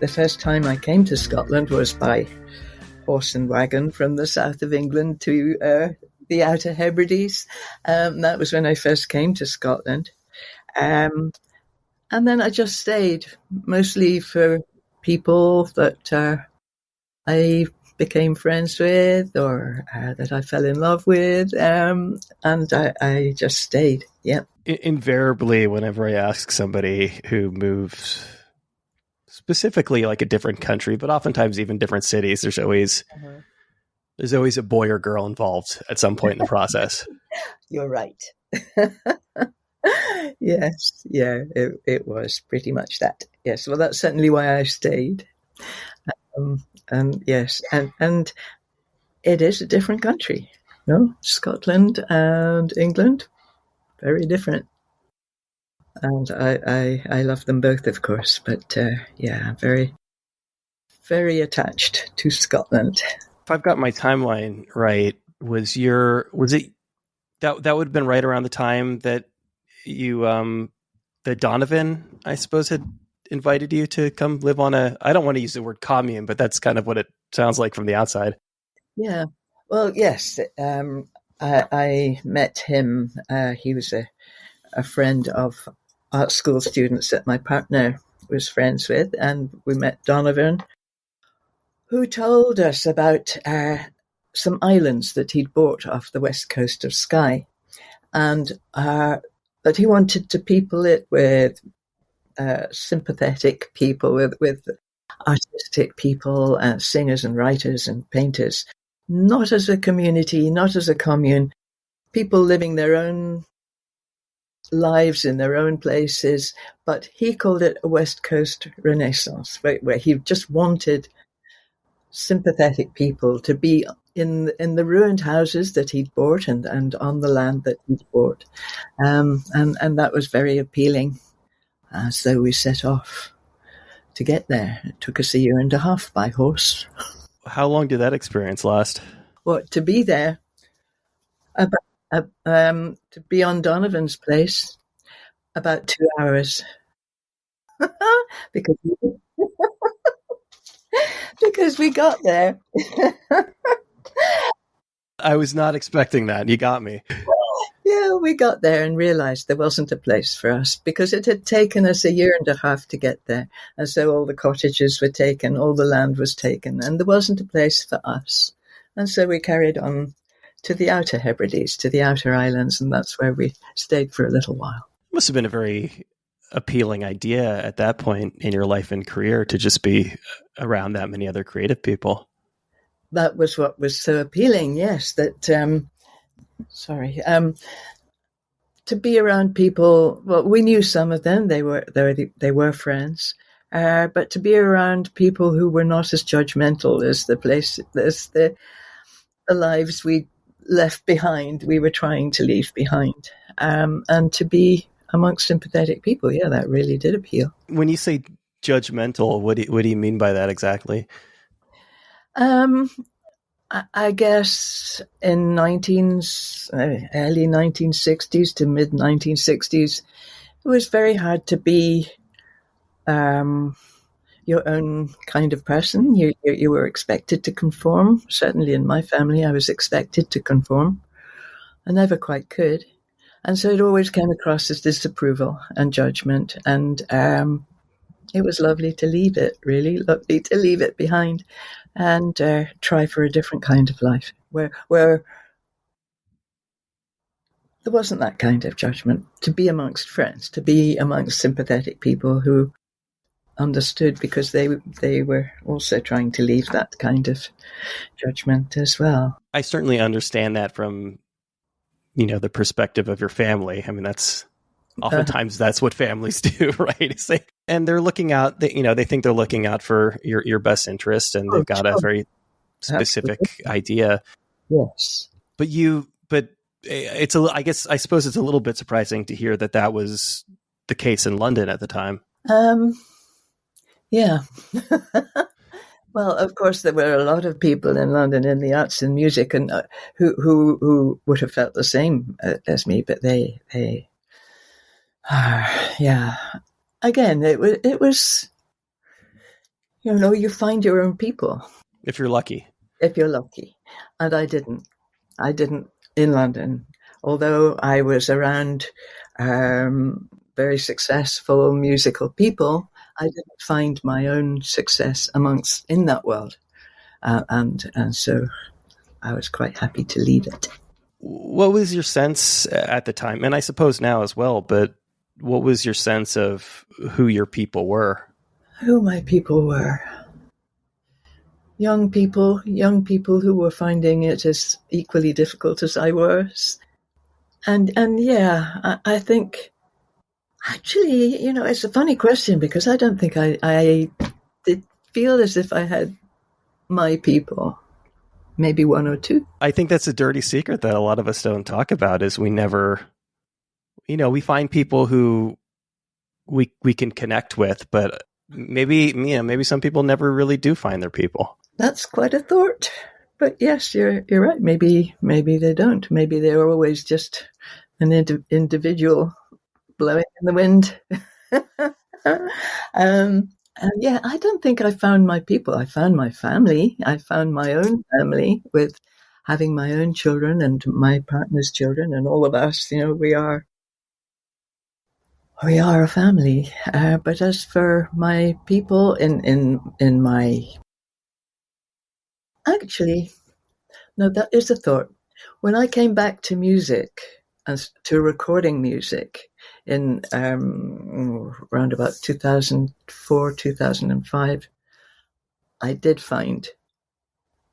the first time I came to Scotland was by horse and wagon from the south of England to the Outer Hebrides. That was when I first came to Scotland. And then I just stayed, mostly for people that I became friends with or that I fell in love with. And I just stayed, yeah. Invariably, whenever I ask somebody who moves specifically like a different country, but oftentimes even different cities, there's always a boy or girl involved at some point in the process. You're right. Yes, yeah, it was pretty much that. Yes, well, that's certainly why I stayed. And yes, and it is a different country. No, Scotland and England, very different. And I love them both, of course, but yeah, very, very attached to Scotland. If I've got my timeline right, was it that would have been right around the time that you that Donovan, I suppose, had invited you to come live on I don't want to use the word commune, but that's kind of what it sounds like from the outside. Yeah, well, yes, I met him. He was a friend of art school students that my partner was friends with, and we met Donovan, who told us about some islands that he'd bought off the west coast of Skye, and that he wanted to people it with sympathetic people, with artistic people, singers and writers and painters, not as a community, not as a commune, people living their own lives in their own places, but he called it a West Coast Renaissance, where he just wanted sympathetic people to be in the ruined houses that he'd bought and on the land that he'd bought. And that was very appealing. So we set off to get there. It took us 1.5 years by horse. How long did that experience last? What, to be there? To be on Donovan's place, about 2 hours. because we got there. I was not expecting that. You got me. Yeah, we got there and realized there wasn't a place for us because it had taken us 1.5 years to get there. And so all the cottages were taken, all the land was taken, and there wasn't a place for us. And so we carried on to the Outer Hebrides, to the outer islands, and that's where we stayed for a little while. It must have been a very appealing idea at that point in your life and career to just be around that many other creative people. That was what was so appealing, yes, that, to be around people, well, we knew some of them, they were friends, but to be around people who were not as judgmental as the lives we left behind, we were trying to leave behind, and to be amongst sympathetic people, yeah, that really did appeal. When you say judgmental, what do you mean by that exactly? I guess in early 1960s to mid 1960s, it was very hard to be your own kind of person. You were expected to conform. Certainly in my family, I was expected to conform. I never quite could. And so it always came across as disapproval and judgment. And it was lovely to leave it, really lovely to leave it behind and try for a different kind of life where there wasn't that kind of judgment, to be amongst friends, to be amongst sympathetic people who understood, because they were also trying to leave that kind of judgment as well. I certainly understand that from, the perspective of your family. I mean, that's oftentimes that's what families do, right? And they're looking out, they think they're looking out for your best interest, and they've got a very specific idea. Yes. But it's I suppose it's a little bit surprising to hear that was the case in London at the time. Yeah. Well, of course, there were a lot of people in London in the arts and music, and who would have felt the same as me, but they yeah. Again, it was you find your own people if you're lucky. if you're lucky. And I didn't. I didn't in London, although I was around very successful musical people. I didn't find my own success in that world, and so I was quite happy to leave it. What was your sense at the time, and I suppose now as well, but what was your sense of who your people were? Who my people were? Young people who were finding it as equally difficult as I was. And yeah, I think, actually, it's a funny question because I don't think I did feel as if I had my people. Maybe one or two. I think that's a dirty secret that a lot of us don't talk about is we never, we find people who we can connect with, but maybe some people never really do find their people. That's quite a thought. But yes, you're right. Maybe they don't. Maybe they're always just an individual blowing in the wind. And yeah, I don't think I found my people. I found my family. I found my own family with having my own children and my partner's children, and all of us. We are a family. But as for my people in my, actually, no, that is a thought. When I came back to music, and to recording music in around about 2004, 2005, I did find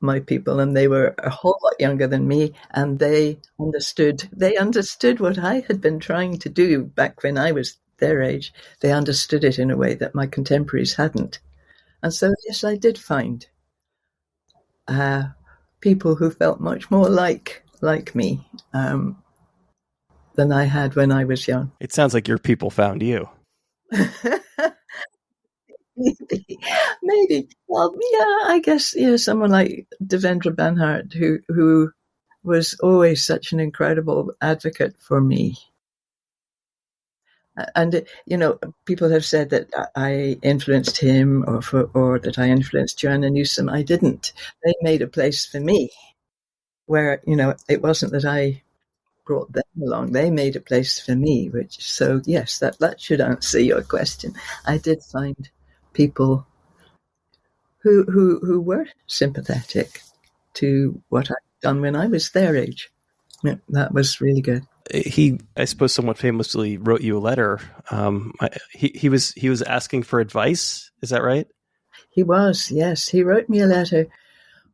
my people, and they were a whole lot younger than me, and they understood what I had been trying to do back when I was their age. They understood it in a way that my contemporaries hadn't. And so, yes, I did find people who felt much more like me than I had when I was young. It sounds like your people found you. Maybe. Well, yeah, I guess, someone like Devendra Banhart, who was always such an incredible advocate for me. And, people have said that I influenced him or that I influenced Joanna Newsom. I didn't. They made a place for me where, it wasn't that I brought them along. They made a place for me, so yes, that should answer your question. I did find people who were sympathetic to what I'd done when I was their age. Yeah, that was really good. He, I suppose, somewhat famously wrote you a letter. He was asking for advice. Is that right? He was, yes. He wrote me a letter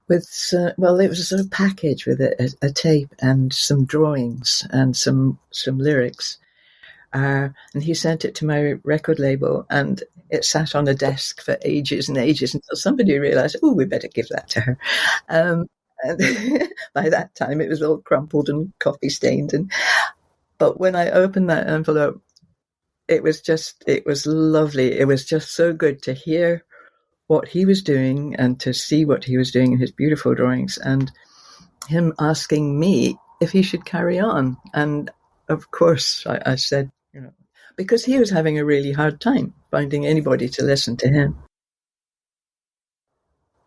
with, it was a sort of package with a tape and some drawings and some lyrics. And he sent it to my record label, and it sat on a desk for ages and ages until somebody realized, we better give that to her. And by that time, it was all crumpled and coffee stained. But when I opened that envelope, it was lovely. It was just so good to hear what he was doing and to see what he was doing in his beautiful drawings, and him asking me if he should carry on. And of course, I said, because he was having a really hard time finding anybody to listen to him.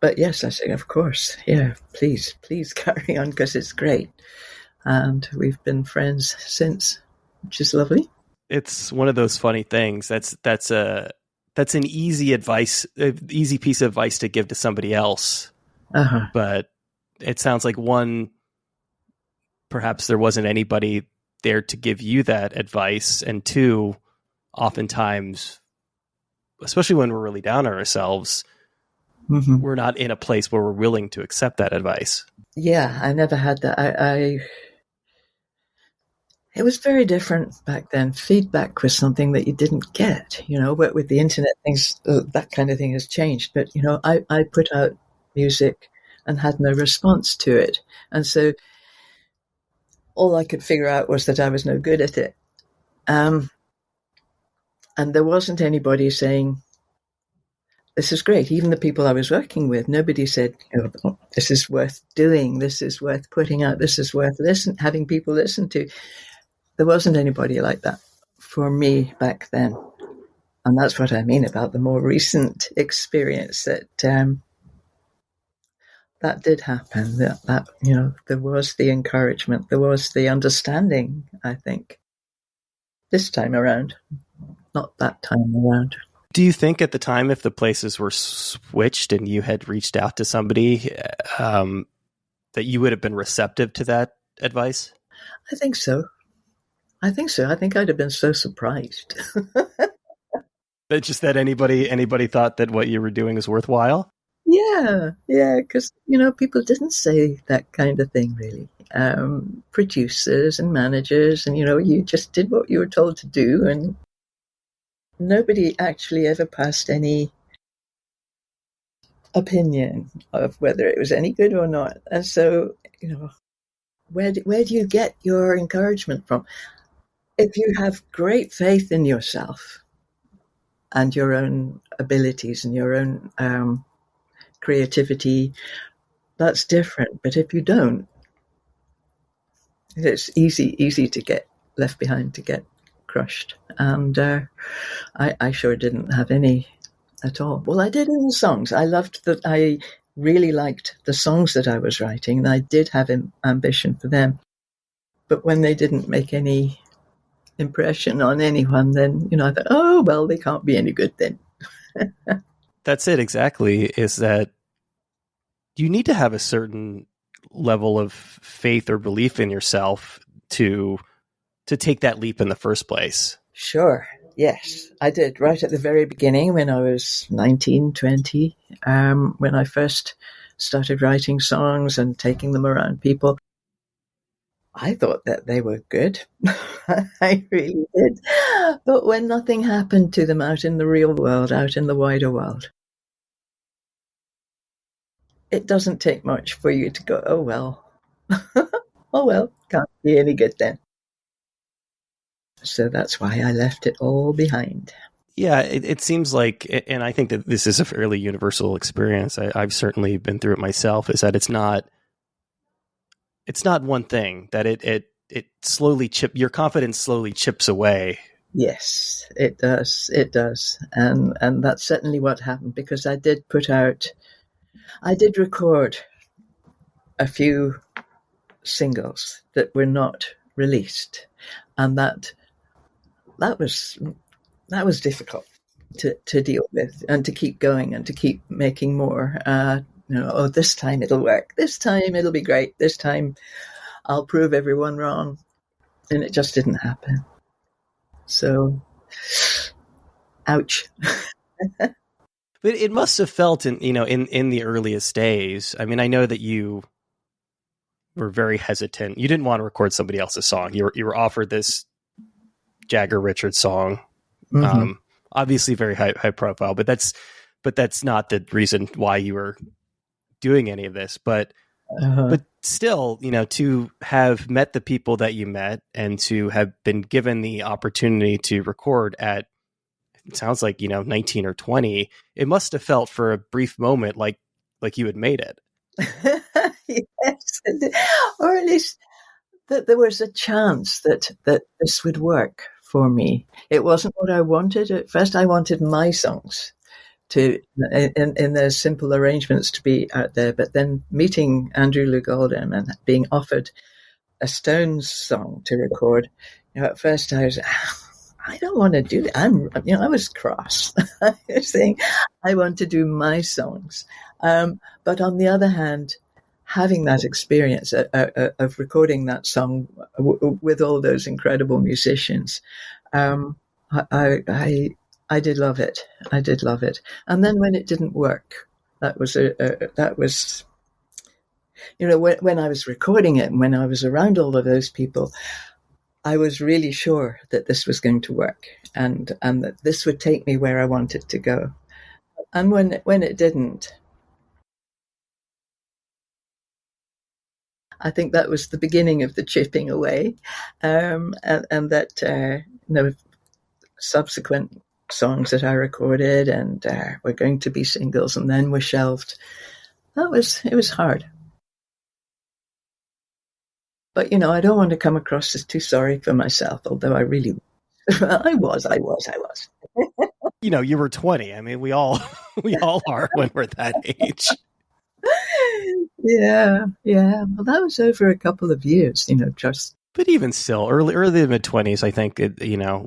But yes, I said, of course, yeah, please carry on, because it's great. And we've been friends since, which is lovely. It's one of those funny things. That's an easy piece of advice to give to somebody else. Uh-huh. But it sounds like, one, perhaps there wasn't anybody there to give you that advice, and two, oftentimes, especially when we're really down on ourselves, mm-hmm. we're not in a place where we're willing to accept that advice. Yeah, I never had that. It was very different back then. Feedback was something that you didn't get, with the internet, things, that kind of thing has changed. But, I put out music and had no response to it. And so all I could figure out was that I was no good at it. And there wasn't anybody saying, this is great. Even the people I was working with, nobody said, this is worth doing. This is worth putting out. This is worth having people listen to. There wasn't anybody like that for me back then. And that's what I mean about the more recent experience that that did happen. That there was the encouragement, there was the understanding. I think this time around, not that time around. Do you think at the time, if the places were switched and you had reached out to somebody, that you would have been receptive to that advice? I think so. I think I'd have been so surprised. That just that anybody thought that what you were doing was worthwhile? Yeah, because people didn't say that kind of thing really. Producers and managers, and you just did what you were told to do, and nobody actually ever passed any opinion of whether it was any good or not. And so, where do you get your encouragement from? If you have great faith in yourself and your own abilities and your own creativity, that's different. But if you don't, it's easy to get left behind, to get crushed. And I sure didn't have any at all. Well, I did in the songs. I really liked the songs that I was writing, and I did have ambition for them. But when they didn't make any impression on anyone, then I thought, oh well, they can't be any good then. That's it exactly. Is that you need to have a certain level of faith or belief in yourself to take that leap in the first place. Sure. Yes, I did right at the very beginning when I was 19, 20, when I first started writing songs and taking them around people. I thought that they were good. I really did. But when nothing happened to them out in the real world, out in the wider world, it doesn't take much for you to go, oh well. Oh well, can't be any good then. So that's why I left it all behind. Yeah, it seems like, and I think that this is a fairly universal experience. I've certainly been through it myself. Is that it's not one thing, that it slowly your confidence slowly chips away. Yes, it does. It does, and that's certainly what happened, because I did record a few singles that were not released, and that was difficult to deal with, and to keep going and to keep making more. Oh, this time it'll work. This time it'll be great. This time I'll prove everyone wrong. And it just didn't happen. So, ouch. But it must have felt in the earliest days. I mean, I know that you were very hesitant. You didn't want to record somebody else's song. You were offered this Jagger Richards song. Mm-hmm. Obviously very high profile, but that's not the reason why you were doing any of this. But still, to have met the people that you met and to have been given the opportunity to record at, it sounds like, 19 or 20, it must have felt for a brief moment like you had made it. Yes, or at least that there was a chance that this would work for me. It wasn't what I wanted at first. I wanted my songs in their simple arrangements to be out there. But then meeting Andrew Loog Oldham and being offered a Stones song to record, at first I was, I don't want to do that. I was cross. I was saying, I want to do my songs. But on the other hand, having that experience of recording that song with all those incredible musicians, I did love it. I did love it. And then when it didn't work, that was when I was recording it and when I was around all of those people, I was really sure that this was going to work and that this would take me where I wanted to go. And when it didn't, I think that was the beginning of the chipping away, and that subsequent songs that I recorded and were going to be singles and then were shelved. It was hard. But, I don't want to come across as too sorry for myself, although I really, I was. You were 20. I mean, we all are when we're that age. Yeah. Well, that was over a couple of years, just. But even still, early mid-20s, I think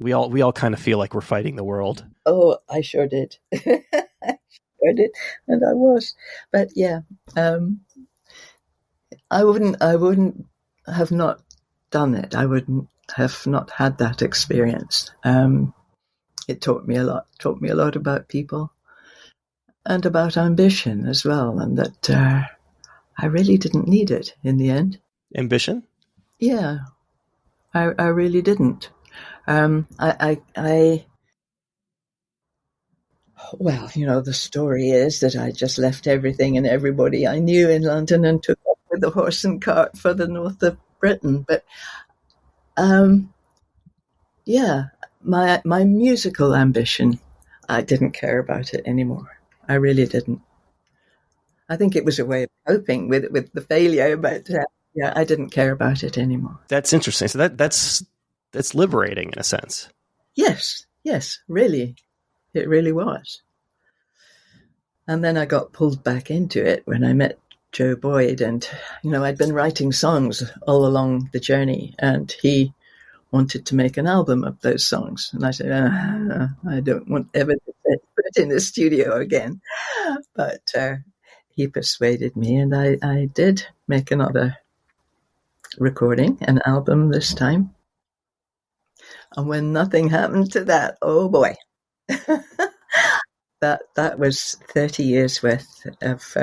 we all kind of feel like we're fighting the world. Oh, I sure did. I sure did, and I was. But yeah, I wouldn't have not done it. I wouldn't have not had that experience. It taught me a lot. Taught me a lot about people and about ambition as well, and that I really didn't need it in the end. Ambition? Yeah, I really didn't. Well, the story is that I just left everything and everybody I knew in London and took off with the horse and cart for the north of Britain. But yeah, my musical ambition, I didn't care about it anymore. I really didn't. I think it was a way of coping with the failure, but yeah, I didn't care about it anymore. That's interesting. So that's liberating in a sense. Yes, really. It really was. And then I got pulled back into it when I met Joe Boyd. And, I'd been writing songs all along the journey, and he wanted to make an album of those songs. And I said, I don't want ever to put it in the studio again. But he persuaded me, and I did make another recording, an album this time. And when nothing happened to that, oh boy. That was 30 years worth of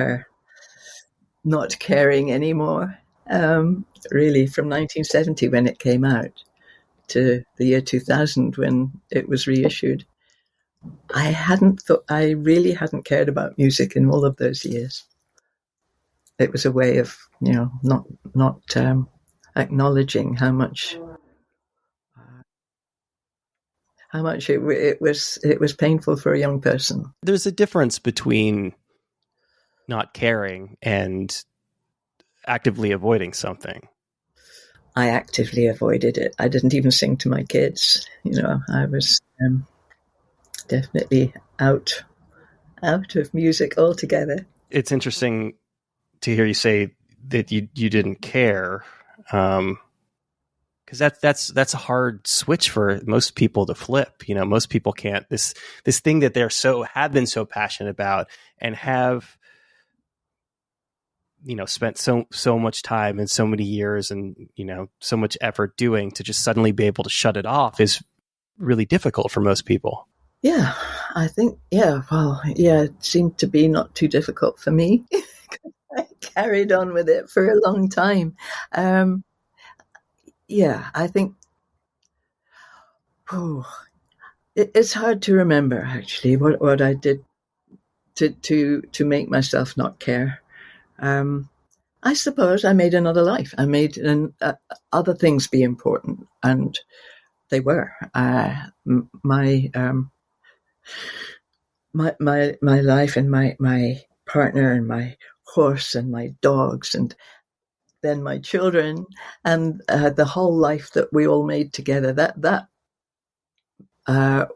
not caring anymore. Really, from 1970 when it came out to the year 2000 when it was reissued, I really hadn't cared about music in all of those years. It was a way of, not acknowledging how much it was painful for a young person. There's a difference between not caring and actively avoiding something. I actively avoided it. I didn't even sing to my kids. I was definitely out of music altogether. It's interesting to hear you say that you didn't care. Because that's a hard switch for most people to flip. Most people can't. This thing that have been so passionate about and have spent so much time and so many years and so much effort doing, to just suddenly be able to shut it off is really difficult for most people. Yeah, I think. Yeah, well, yeah, it seemed to be not too difficult for me. I carried on with it for a long time. Yeah, I think it's hard to remember actually what I did to make myself not care. I suppose I made another life. I made other things be important, and they were. My life and my partner and my horse and my dogs and then my children and the whole life that we all made together. That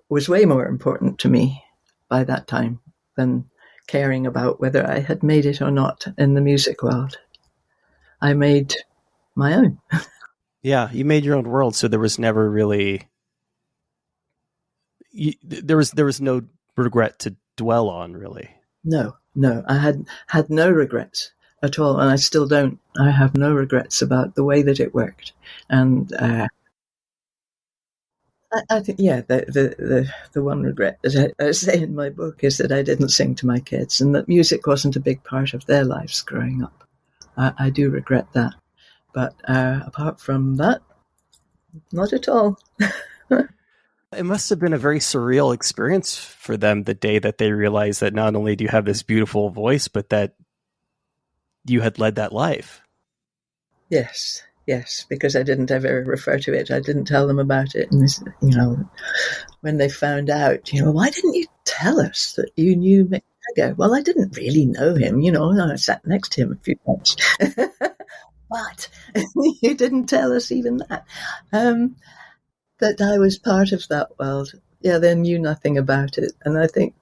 was way more important to me by that time than caring about whether I had made it or not in the music world. I made my own. Yeah, you made your own world, so there was never really there was no regret to dwell on, really. No, I had no regrets at all, and I still don't. I have no regrets about the way that it worked, and I think, yeah, the one regret, as I say in my book, is that I didn't sing to my kids, and that music wasn't a big part of their lives growing up. I do regret that, but apart from that, not at all. It must have been a very surreal experience for them the day that they realized that not only do you have this beautiful voice, but that you had led that life. Yes, because I didn't ever refer to it. I didn't tell them about it. And, when they found out, why didn't you tell us that you knew Mick Jagger? Well, I didn't really know him, I sat next to him a few times. But you didn't tell us even that. That I was part of that world. they knew nothing about it. And I think,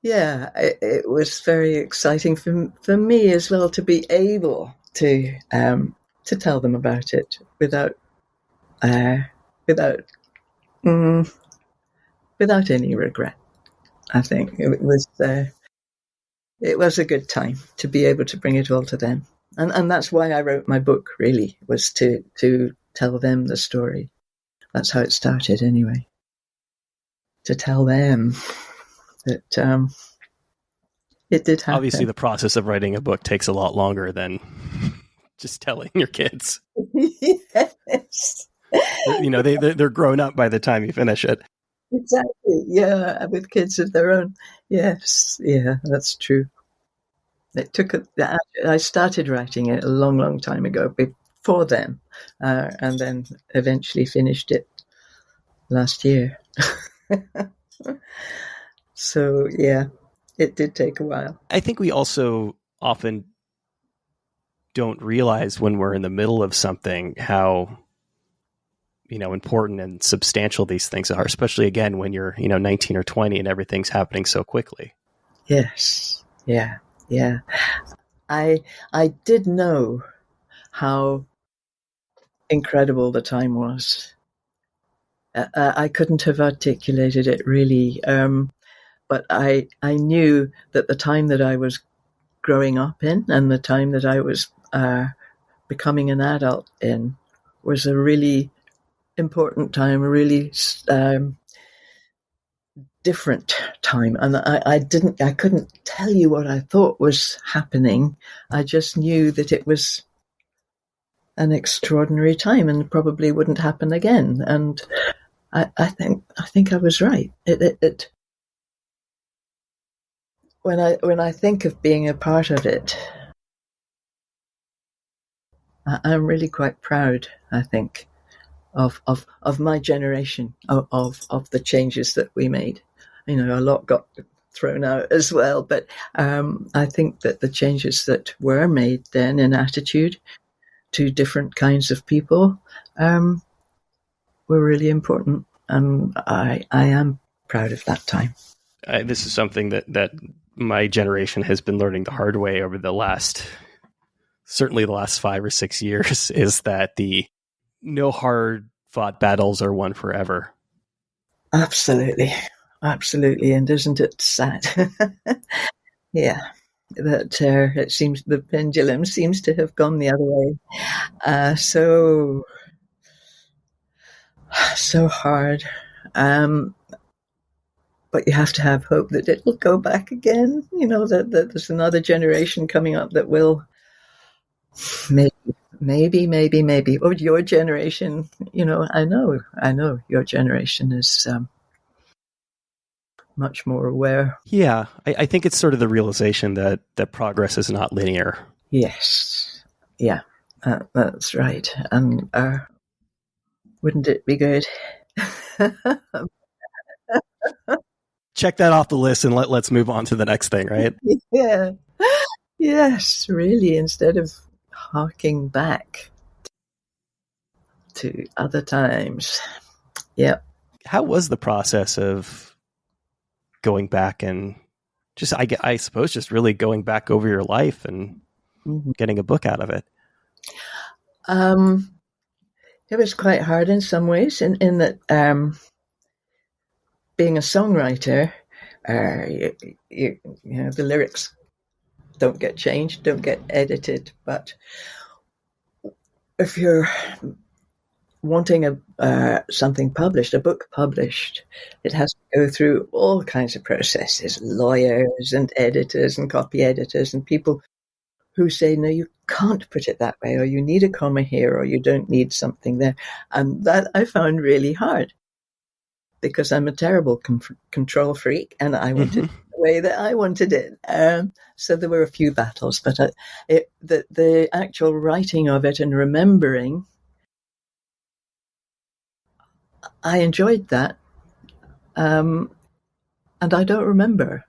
it was very exciting for me as well to be able to tell them about it uh, without mm, without any regret. I think it was a good time to be able to bring it all to them, and that's why I wrote my book. Really, was to tell them the story. That's how it started, anyway. To tell them that it did happen. Obviously, the process of writing a book takes a lot longer than just telling your kids. Yes. They're grown up by the time you finish it. Exactly. Yeah, with kids of their own. Yes. Yeah, that's true. It took I started writing it a long, long time ago before them, and then eventually finished it last year. So, yeah, it did take a while. I think we also often don't realize when we're in the middle of something how important and substantial these things are, especially again when you're 19 or 20 and everything's happening so quickly. Yes. Yeah. I did know how incredible the time was. I couldn't have articulated it really, but I knew that the time that I was growing up in and the time that I was becoming an adult in was a really important time, a really different time. And I couldn't tell you what I thought was happening. I just knew that it was an extraordinary time and probably wouldn't happen again. And I think I was right. When I think of being a part of it, I'm really quite proud, I think, of my generation, of the changes that we made. A lot got thrown out as well, but I think that the changes that were made then in attitude to different kinds of people were really important, and I am proud of that time. This is something that my generation has been learning the hard way over certainly the last 5 or 6 years, is that the no hard fought battles are won forever. Absolutely. And isn't it sad? Yeah, that it seems the pendulum seems to have gone the other way. So hard. But you have to have hope that it will go back again. That there's another generation coming up that will maybe. Or your generation, I know your generation is much more aware. Yeah, I think it's sort of the realization that progress is not linear. Yes. Yeah, that's right. And wouldn't it be good? Check that off the list and let's move on to the next thing, right? Yeah. Yes, really, instead of harking back to other times. Yeah. How was the process of going back and just, I suppose, just really going back over your life and getting a book out of it? It was quite hard in some ways, in that being a songwriter, the lyrics don't get changed, don't get edited. But if you're wanting something published, a book published, it has to go through all kinds of processes, lawyers and editors and copy editors and people who say, no, you can't put it that way, or you need a comma here, or you don't need something there. And that I found really hard, because I'm a terrible control freak, and I wanted it the way that I wanted it. So there were a few battles, but the actual writing of it and remembering, I enjoyed that. And I don't remember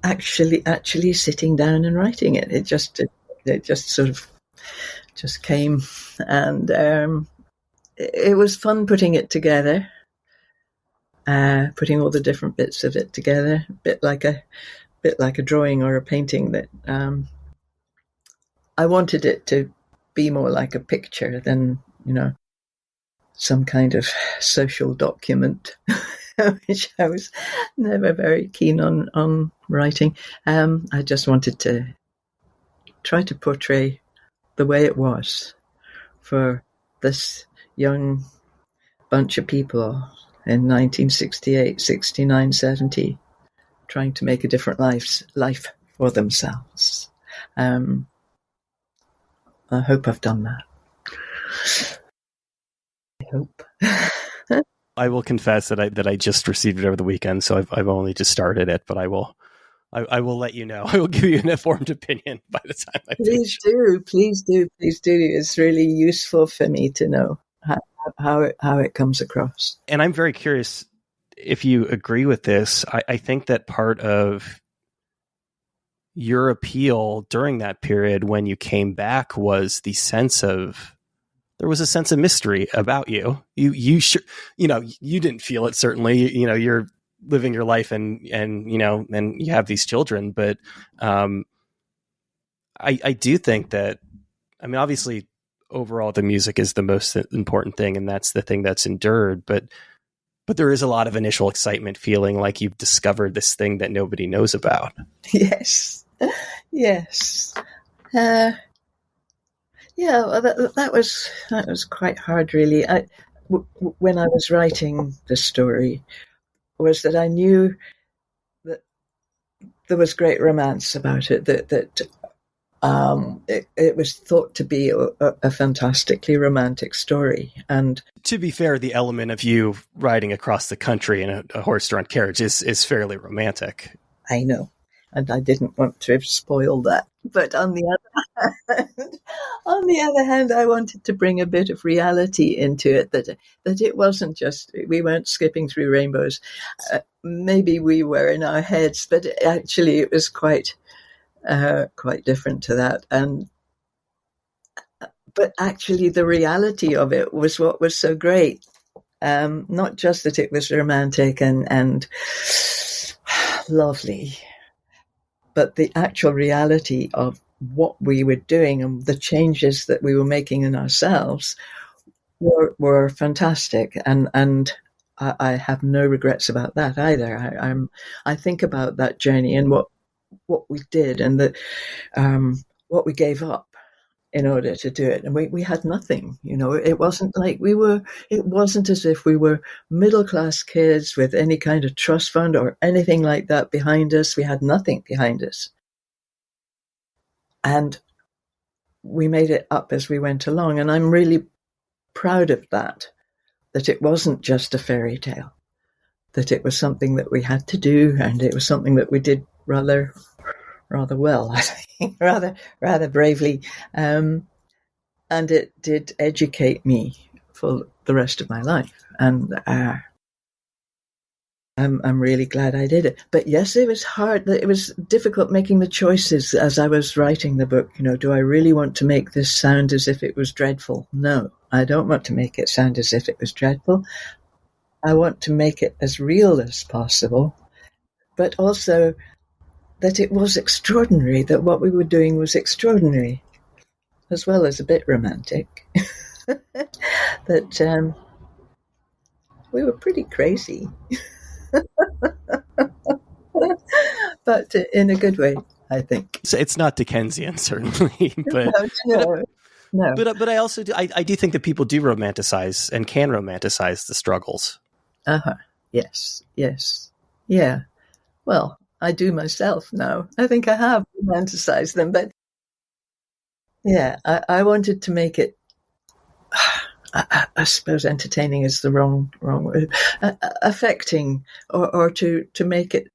actually sitting down and writing it. It just sort of just came, and it was fun putting it together, putting all the different bits of it together, a bit like a drawing or a painting. That I wanted it to be more like a picture than, some kind of social document, which I was never very keen on writing. I just wanted to try to portray the way it was for this young bunch of people in 1968, 69, 70, trying to make a different life for themselves. I hope I've done that. I hope. I will confess that I just received it over the weekend, so I've only just started it, but I will let you know. I will give you an informed opinion by the time I finish. Please do. It's really useful for me to know how it comes across. And I'm very curious if you agree with this. I think that part of your appeal during that period when you came back was there was a sense of mystery about you. You didn't feel it, certainly. You're living your life and you have these children, but I do think that, obviously overall the music is the most important thing, and that's the thing that's endured, but there is a lot of initial excitement, feeling like you've discovered this thing that nobody knows about. Yes. Yeah, well, that was quite hard, really. When I was writing the story, was that I knew that there was great romance about it. That it was thought to be a fantastically romantic story. And to be fair, the element of you riding across the country in a horse-drawn carriage is fairly romantic. I know, and I didn't want to spoil that. But on the other hand, I wanted to bring a bit of reality into it. That it wasn't just, we weren't skipping through rainbows. Maybe we were in our heads, but actually it was quite different to that. But actually, the reality of it was what was so great. Not just that it was romantic and lovely, but the actual reality of what we were doing and the changes that we were making in ourselves were fantastic. And I have no regrets about that either. I think about that journey and what we did and what we gave up in order to do it. And we had nothing, it wasn't like it wasn't as if we were middle-class kids with any kind of trust fund or anything like that behind us. We had nothing behind us. And we made it up as we went along. And I'm really proud of that it wasn't just a fairy tale, that it was something that we had to do, and it was something that we did rather well, I think, rather bravely. And it did educate me for the rest of my life. And I'm really glad I did it. But yes, it was hard. It was difficult making the choices as I was writing the book. Do I really want to make this sound as if it was dreadful? No, I don't want to make it sound as if it was dreadful. I want to make it as real as possible, but also that it was extraordinary, that what we were doing was extraordinary, as well as a bit romantic. That we were pretty crazy. But in a good way, I think. So it's not Dickensian, certainly, but no. But I also do, I do think that people do romanticize and can romanticize the struggles. Yes. Yeah. Well, I do myself now. I think I have romanticized them, but yeah, I wanted to make it. I suppose entertaining is the wrong word. Affecting, or to make it,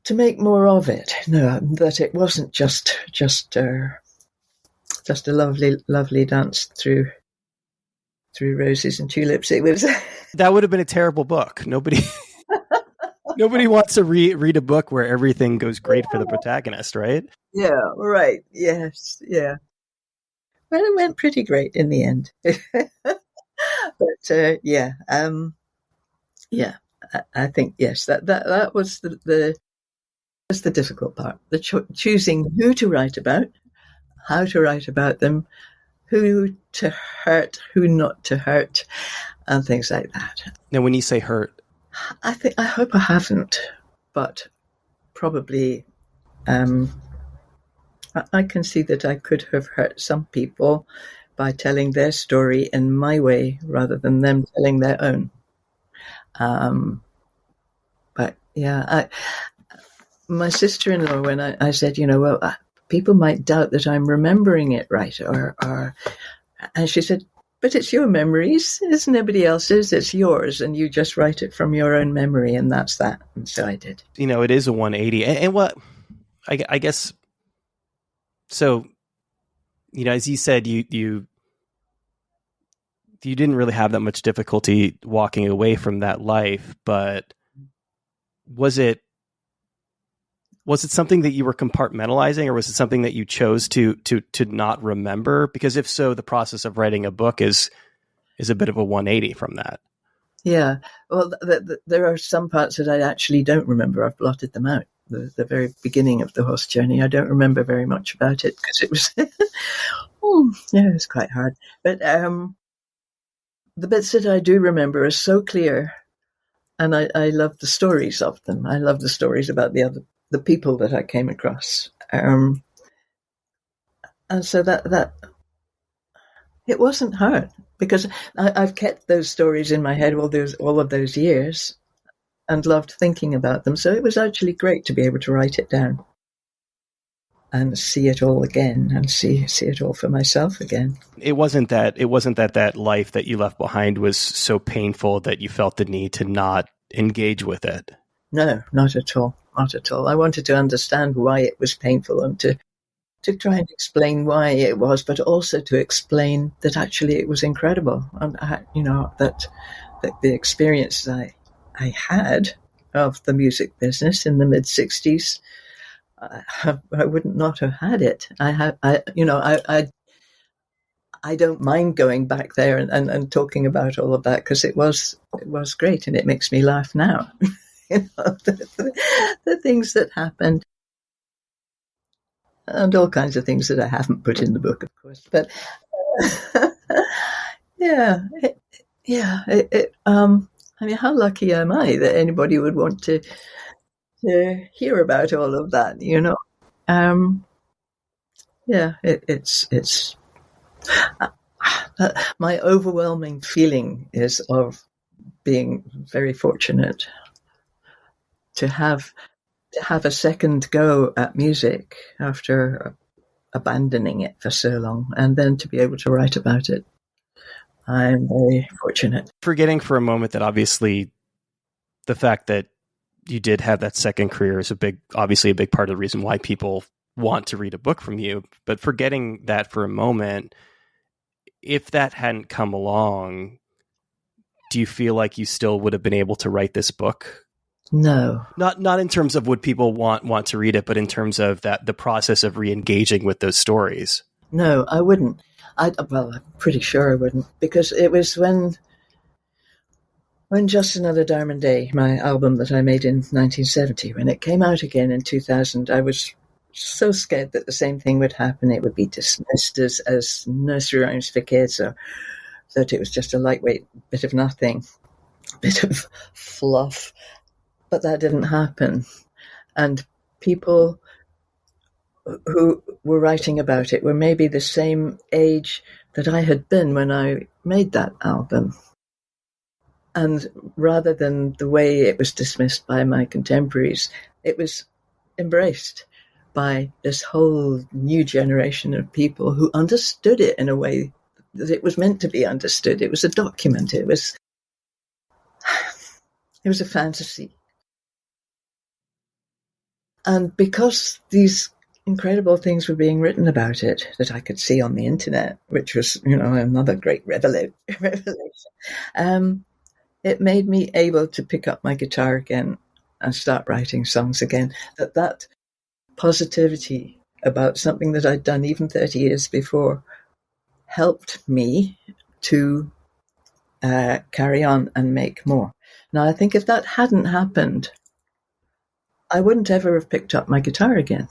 to make more of it. No, that it wasn't just a lovely dance through roses and tulips. It was. That would have been a terrible book. Nobody wants to read a book where everything goes great for the protagonist, right? Yeah, right. Yes, yeah. Well, it went pretty great in the end. But I think yes, that was the difficult part. Choosing who to write about, how to write about them, who to hurt, who not to hurt, and things like that. Now, when you say hurt, I hope I haven't, but probably I can see that I could have hurt some people by telling their story in my way rather than them telling their own. But yeah, my sister-in-law, when I said, people might doubt that I'm remembering it right, and she said, but it's your memories. It's nobody else's. It's yours. And you just write it from your own memory. And that's that. And so I did. It is a 180. And what, I guess, so, as you said, you didn't really have that much difficulty walking away from that life, but was it something that you were compartmentalizing, or was it something that you chose to not remember? Because if so, the process of writing a book is a bit of a 180 from that. Yeah. Well, there are some parts that I actually don't remember. I've blotted them out. The very beginning of the horse journey, I don't remember very much about it because it was, it was quite hard. But the bits that I do remember are so clear, and I love the stories of them. I love the stories about the people that I came across. And so that it wasn't hard because I've kept those stories in my head all of those years and loved thinking about them. So it was actually great to be able to write it down and see it all again and see it all for myself again. It wasn't that life that you left behind was so painful that you felt the need to not engage with it. No, not at all. Not at all. I wanted to understand why it was painful and to try and explain why it was, but also to explain that actually it was incredible. And, that the experiences I had of the music business in the mid-60s, I wouldn't not have had it. I don't mind going back there and talking about all of that because it was great and it makes me laugh now. The things that happened and all kinds of things that I haven't put in the book, of course. But I mean, how lucky am I that anybody would want to hear about all of that? It's my overwhelming feeling is of being very fortunate to have a second go at music after abandoning it for so long, and then to be able to write about it. I'm very fortunate. Forgetting for a moment that obviously the fact that you did have that second career is obviously a big part of the reason why people want to read a book from you. But forgetting that for a moment, if that hadn't come along, do you feel like you still would have been able to write this book? No. Not in terms of would people want to read it, but in terms of the process of re-engaging with those stories. No, I wouldn't. I'm pretty sure I wouldn't, because it was when Just Another Diamond Day, my album that I made in 1970, when it came out again in 2000, I was so scared that the same thing would happen. It would be dismissed as nursery rhymes for kids, or that it was just a lightweight bit of nothing, bit of fluff. But that didn't happen. And people who were writing about it were maybe the same age that I had been when I made that album. And rather than the way it was dismissed by my contemporaries, it was embraced by this whole new generation of people who understood it in a way that it was meant to be understood. It was a document. It was a fantasy. And because these incredible things were being written about it that I could see on the internet, which was, another great revelation, it made me able to pick up my guitar again and start writing songs again. That positivity about something that I'd done even 30 years before helped me to carry on and make more. Now, I think if that hadn't happened, I wouldn't ever have picked up my guitar again.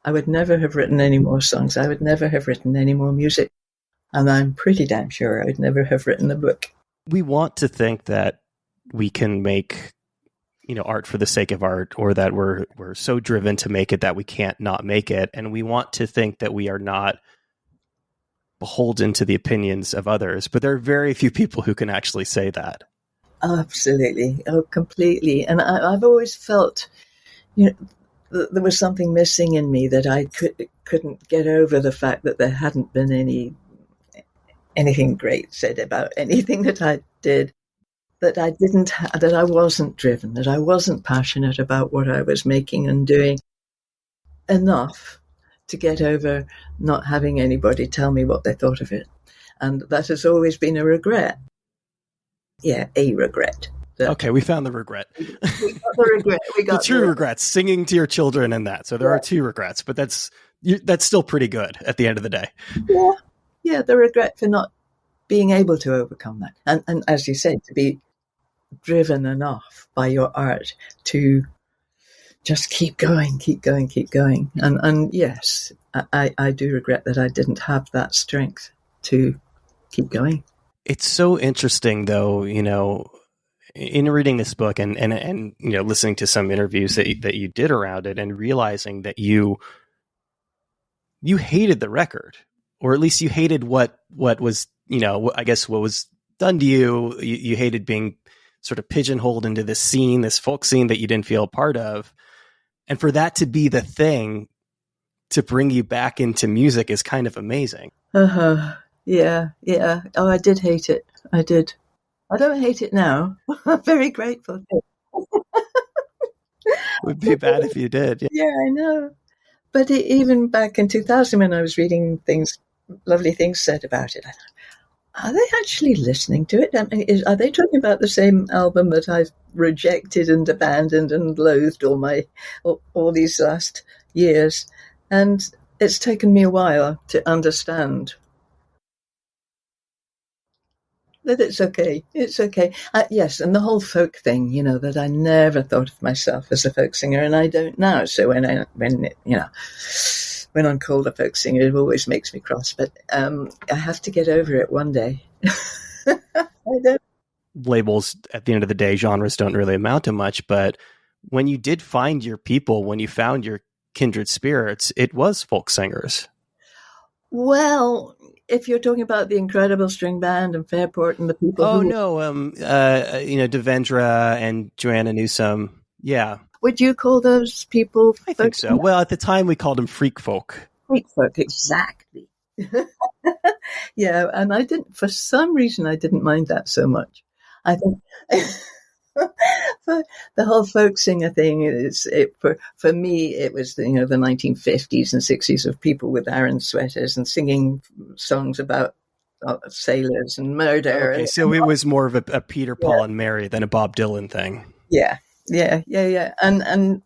I would never have written any more songs. I would never have written any more music. And I'm pretty damn sure I'd never have written a book. We want to think that we can make, art for the sake of art, or that we're so driven to make it that we can't not make it. And we want to think that we are not beholden to the opinions of others. But there are very few people who can actually say that. Absolutely. Oh, completely. And I've always felt, there was something missing in me, that I couldn't get over the fact that there hadn't been anything great said about anything that I did, that I wasn't driven, that I wasn't passionate about what I was making and doing enough to get over not having anybody tell me what they thought of it. And that has always been a regret. Yeah, a regret. Okay, we found the regret. We got the regret. We got the true regrets, singing to your children and that. So there are two regrets, but that's still pretty good at the end of the day. Yeah, the regret for not being able to overcome that. And as you said, to be driven enough by your art to just keep going. And yes, I do regret that I didn't have that strength to keep going. It's so interesting, though, in reading this book and listening to some interviews that you did around it, and realizing that you hated the record, or at least you hated what was, I guess what was done to you. You hated being sort of pigeonholed into this scene, this folk scene that you didn't feel a part of. And for that to be the thing to bring you back into music is kind of amazing. Yeah. Oh, I did hate it. I did. I don't hate it now. I'm very grateful. Would be bad if you did. Yeah, I know. But even back in 2000, when I was reading lovely things said about it, I thought, are they actually listening to it? I mean, are they talking about the same album that I've rejected and abandoned and loathed all these last years? And it's taken me a while to understand that it's okay. It's okay. Yes, and the whole folk thing, that I never thought of myself as a folk singer, and I don't now. So when I'm called a folk singer, it always makes me cross. But I have to get over it one day. I don't. Labels, at the end of the day, genres don't really amount to much. But when you did find your people, when you found your kindred spirits, it was folk singers. Well, if you're talking about the Incredible String Band and Fairport and the people Devendra and Joanna Newsom. Yeah. Would you call those people I think so. Well, at the time we called them freak folk. Freak folk, exactly. Yeah, and for some reason, I didn't mind that so much. I think the whole folk singer thing, for me, it was the 1950s and 60s of people with Aran sweaters and singing songs about sailors and murder. Okay, so it was more of a Peter, Paul, and Mary than a Bob Dylan thing. Yeah. And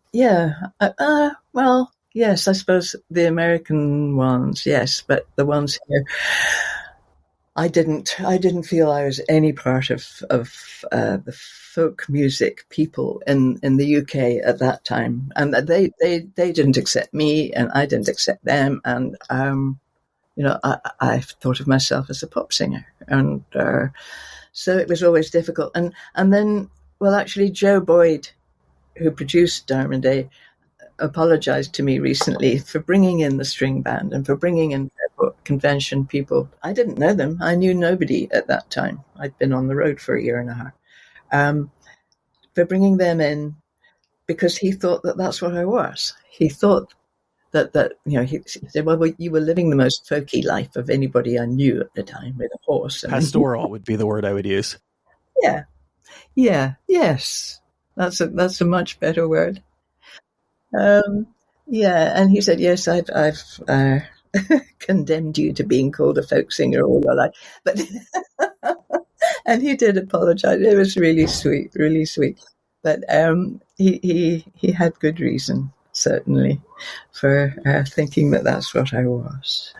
well, yes, I suppose the American ones, yes, but the ones here, I didn't feel I was any part of the folk music people in the UK at that time, and they didn't accept me, and I didn't accept them, and I thought of myself as a pop singer, and so it was always difficult, and then. Well, actually, Joe Boyd, who produced Diamond Day, apologized to me recently for bringing in the string band and for bringing in convention people. I didn't know them. I knew nobody at that time. I'd been on the road for a year and a half. For bringing them in because he thought that that's what I was. He thought that he said, well, you were living the most folky life of anybody I knew at the time with a horse. Pastoral would be the word I would use. Yes. That's a much better word. And he said, yes, I've condemned you to being called a folk singer all your life. But and he did apologize. It was really sweet. But he had good reason, certainly, for thinking that that's what I was.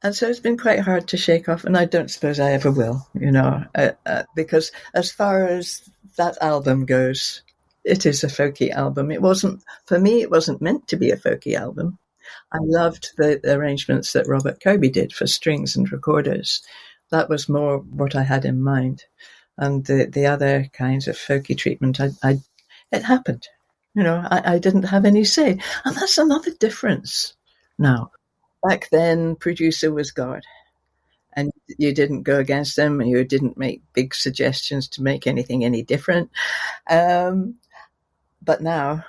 And so it's been quite hard to shake off, and I don't suppose I ever will, because as far as that album goes, it is a folky album. It wasn't, for me, it wasn't meant to be a folky album. I loved the arrangements that Robert Kirby did for strings and recorders. That was more what I had in mind. And the other kinds of folky treatment, it happened. I didn't have any say. And that's another difference now. Back then, producer was God, and you didn't go against them, and you didn't make big suggestions to make anything any different. But now,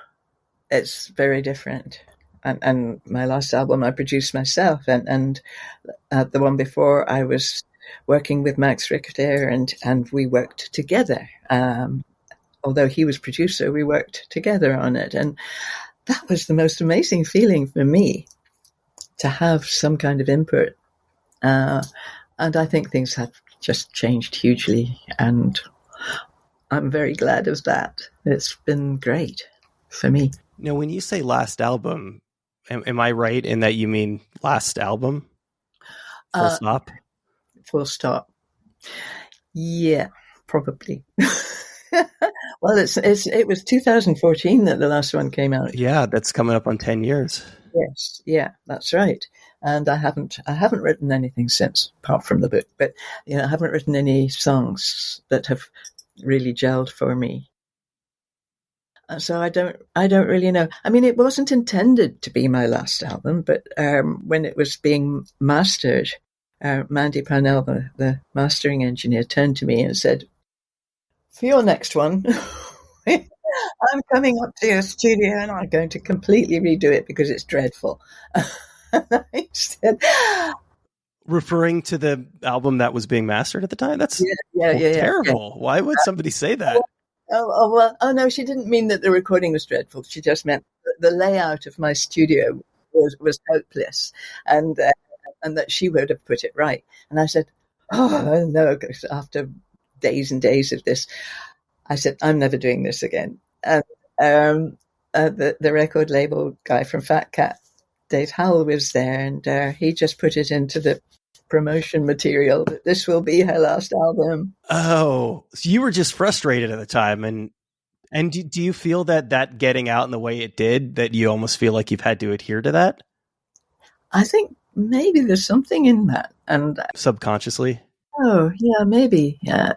it's very different. And my last album I produced myself, and the one before I was working with Max Richter, and we worked together. Although he was producer, we worked together on it, and that was the most amazing feeling for me, to have some kind of input. And I think things have just changed hugely, and I'm very glad of that. It's been great for me. Now, when you say last album, am I right in that you mean last album? Full stop? Full stop. Yeah, probably. Well, it was 2014 that the last one came out. Yeah, that's coming up on 10 years. Yes, yeah, that's right. And I haven't written anything since, apart from the book. But I haven't written any songs that have really gelled for me. So I don't really know. I mean, it wasn't intended to be my last album, but when it was being mastered, Mandy Parnell, the mastering engineer, turned to me and said, "For your next one, I'm coming up to your studio and I'm going to completely redo it because it's dreadful." I said, referring to the album that was being mastered at the time? That's terrible. Yeah. Why would somebody say that? Oh, no, she didn't mean that the recording was dreadful. She just meant the layout of my studio was hopeless, and that she would have put it right. And I said, "Oh, no," after days and days of this, I said, "I'm never doing this again." And the record label guy from Fat Cat, Dave Howell, was there, and he just put it into the promotion material that this will be her last album. Oh, so you were just frustrated at the time. And do you feel that getting out in the way it did, that you almost feel like you've had to adhere to that? I think maybe there's something in that. And subconsciously? Oh, yeah, maybe. Yeah,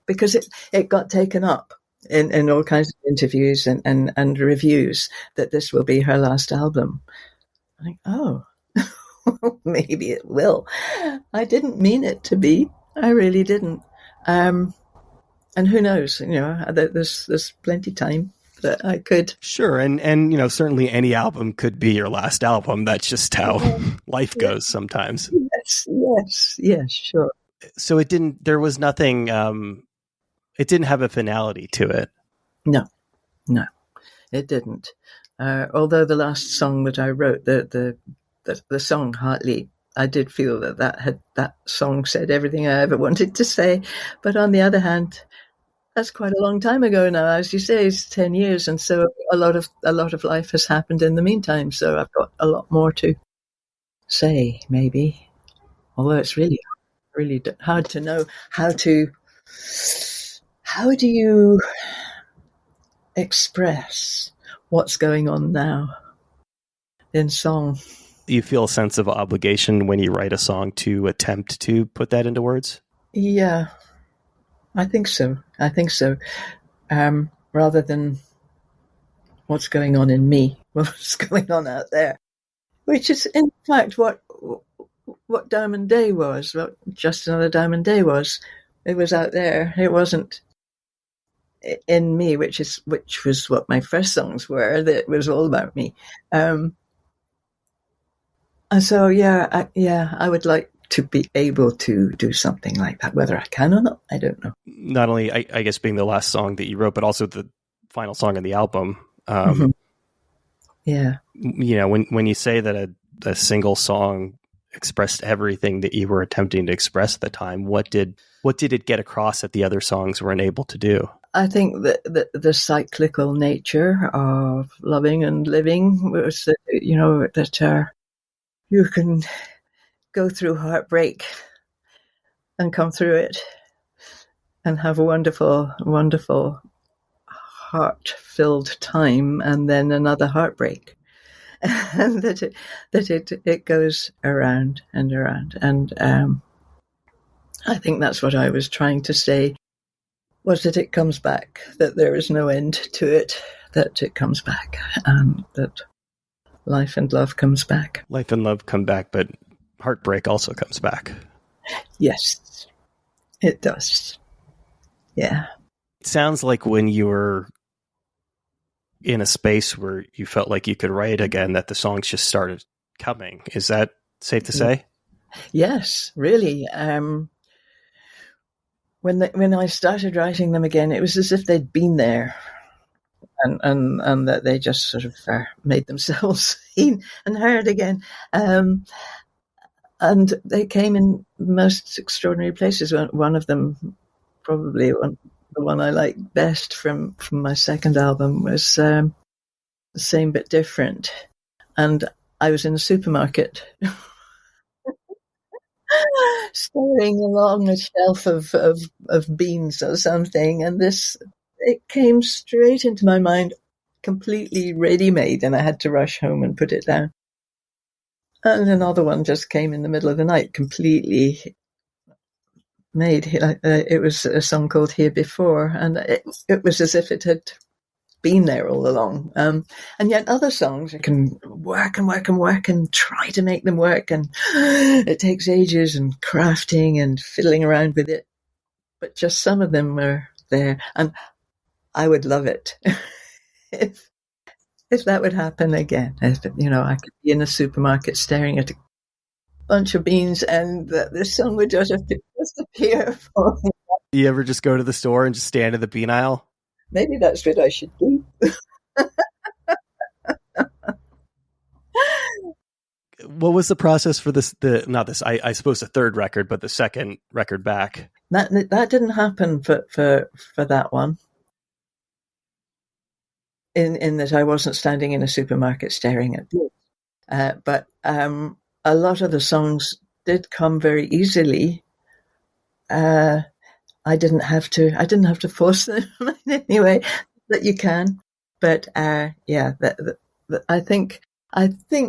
because it got taken up in all kinds of interviews and reviews that this will be her last album. I think, oh, maybe it will. I didn't mean it to be. I really didn't. And who knows? There's plenty of time that I could. Sure, and certainly any album could be your last album. That's just how life goes sometimes. Yes, sure. So it didn't. There was nothing. It didn't have a finality to it. No, it didn't. Although the last song that I wrote, the song "Heartleap," I did feel that song said everything I ever wanted to say. But on the other hand, that's quite a long time ago now. As you say, it's 10 years, and so a lot of life has happened in the meantime. So I've got a lot more to say, maybe. Although it's really, really hard to know how do you express what's going on now in song. Do you feel a sense of obligation when you write a song to attempt to put that into words? Yeah, I think so. Rather than what's going on in me, what's going on out there, which is in fact what Diamond Day was, what Just Another Diamond Day was. It was out there. It wasn't in me, which was what my first songs were. That was all about me. And so, I would like to be able to do something like that. Whether I can or not, I don't know. Not only, I guess, being the last song that you wrote, but also the final song on the album. Yeah. When you say that a single song expressed everything that you were attempting to express at the time, what did it get across that the other songs weren't able to do? I think that the cyclical nature of loving and living was that you can go through heartbreak and come through it and have a wonderful, wonderful, heart-filled time, and then another heartbreak. And it goes around and around. And I think that's what I was trying to say, was that it comes back, that there is no end to it, that it comes back, that life and love comes back. Life and love come back, but heartbreak also comes back. Yes, it does. Yeah. It sounds like when you were in a space where you felt like you could write again, that the songs just started coming. Is that safe to say? Yes, really. When I started writing them again, it was as if they'd been there, and that they just sort of made themselves seen and heard again. And they came in most extraordinary places. One of them, probably the one I like best from my second album, was The Same But Different. And I was in a supermarket staring along a shelf of beans or something, and it came straight into my mind, completely ready-made, and I had to rush home and put it down. And another one just came in the middle of the night, completely made. It was a song called Here Before, and it was as if it had been there all along. And yet other songs, I can work and work and work and try to make them work, and it takes ages and crafting and fiddling around with it. But just some of them were there, and I would love it if that would happen again. If, I could be in a supermarket staring at a bunch of beans, and this song would just appear for me. You ever just go to the store and just stand in the bean aisle? Maybe that's what I should do. What was the process for I suppose the third record, but the second record back? That didn't happen for that one. In that I wasn't standing in a supermarket staring at beans. But a lot of the songs did come very easily. I didn't have to force them in any way that you can. But I think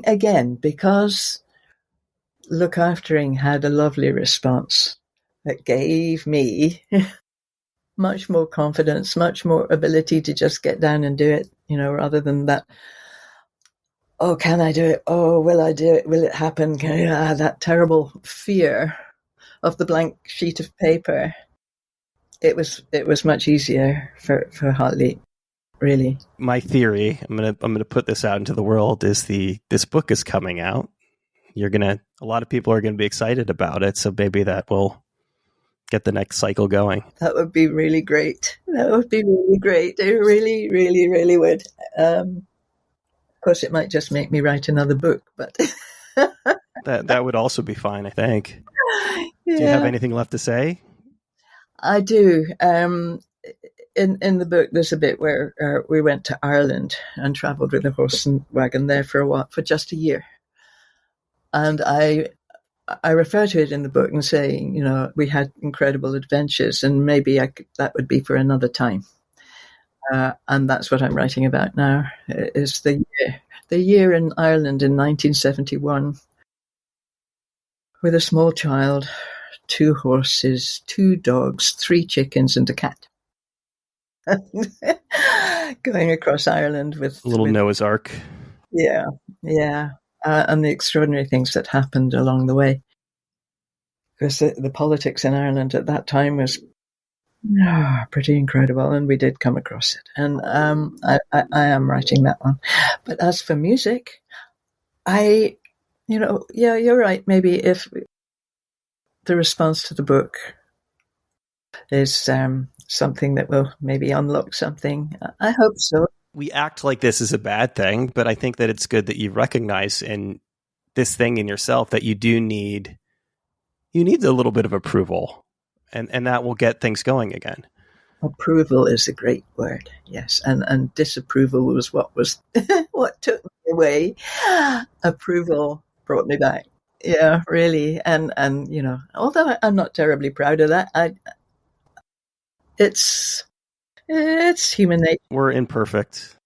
again, because Look Aftering had a lovely response that gave me much more confidence, much more ability to just get down and do it, rather than that, oh, can I do it? Oh, will I do it? Will it happen? That terrible fear of the blank sheet of paper. It was much easier for Hartley, really. My theory, I'm gonna put this out into the world, is this book is coming out. A lot of people are gonna be excited about it, so maybe that will get the next cycle going. That would be really great. That would be really great. It really, really, really would. Of course, it might just make me write another book, but that would also be fine, I think. Yeah. Do you have anything left to say? I do. In the book, there's a bit where we went to Ireland and travelled with a horse and wagon there for just a year, and I refer to it in the book and say, we had incredible adventures, and maybe that would be for another time. And that's what I'm writing about now. Is the year in Ireland in 1971, with a small child, 2 horses, 2 dogs, 3 chickens, and a cat. Going across Ireland with Noah's Ark. Yeah. And the extraordinary things that happened along the way. Because the politics in Ireland at that time was pretty incredible, and we did come across it. And I am writing that one. But as for music, you're right. Maybe if the response to the book is something that will maybe unlock something, I hope so. We act like this is a bad thing, but I think that it's good that you recognize in this thing in yourself that you need a little bit of approval, and that will get things going again. Approval is a great word, yes, and disapproval was what took me away. Approval brought me back. Yeah, really. And although I'm not terribly proud of that, it's it's human nature. We're imperfect.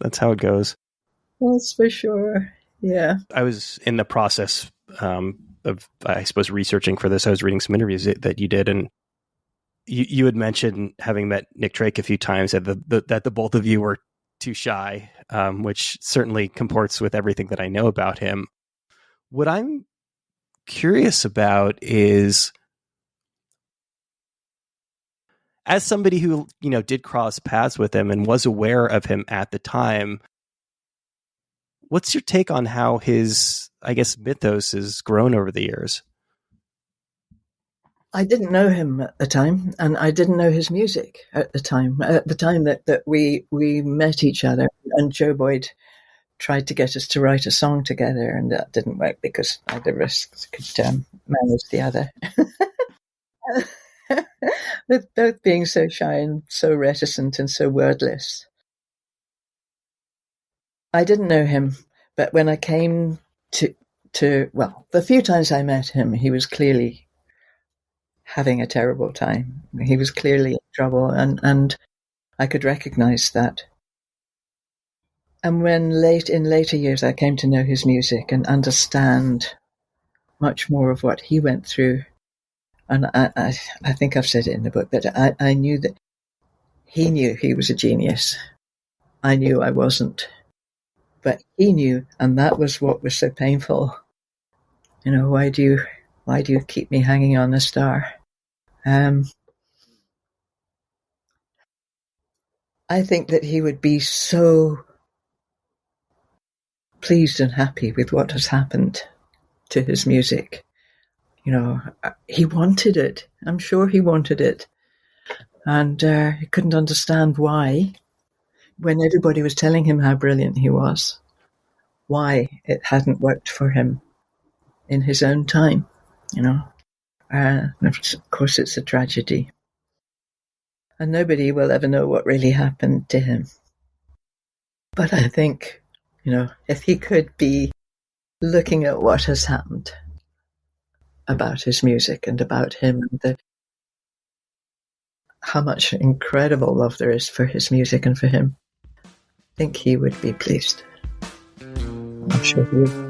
That's how it goes. That's for sure. Yeah. I was in the process of, I suppose, researching for this. I was reading some interviews that you did, and you had mentioned having met Nick Drake a few times, that the both of you were too shy, which certainly comports with everything that I know about him. What I'm curious about is, as somebody who did cross paths with him and was aware of him at the time, what's your take on how his, I guess, mythos has grown over the years? I didn't know him at the time, and I didn't know his music at the time. At the time that we met each other, and Joe Boyd tried to get us to write a song together, and that didn't work because neither of us could manage the other. With both being so shy and so reticent and so wordless. I didn't know him, but when I came well, the few times I met him, he was clearly having a terrible time. He was clearly in trouble, and I could recognize that. And when in later years I came to know his music and understand much more of what he went through, and I think I've said it in the book, that I knew that he knew he was a genius. I knew I wasn't. But he knew, and that was what was so painful. Why do you keep me hanging on a star? I think that he would be so pleased and happy with what has happened to his music. He wanted it. I'm sure he wanted it. And he couldn't understand why, when everybody was telling him how brilliant he was, why it hadn't worked for him in his own time. Of course, it's a tragedy. And nobody will ever know what really happened to him. But I think, if he could be looking at what has happened about his music and about him, and how much incredible love there is for his music and for him, I think he would be pleased. I'm sure he would.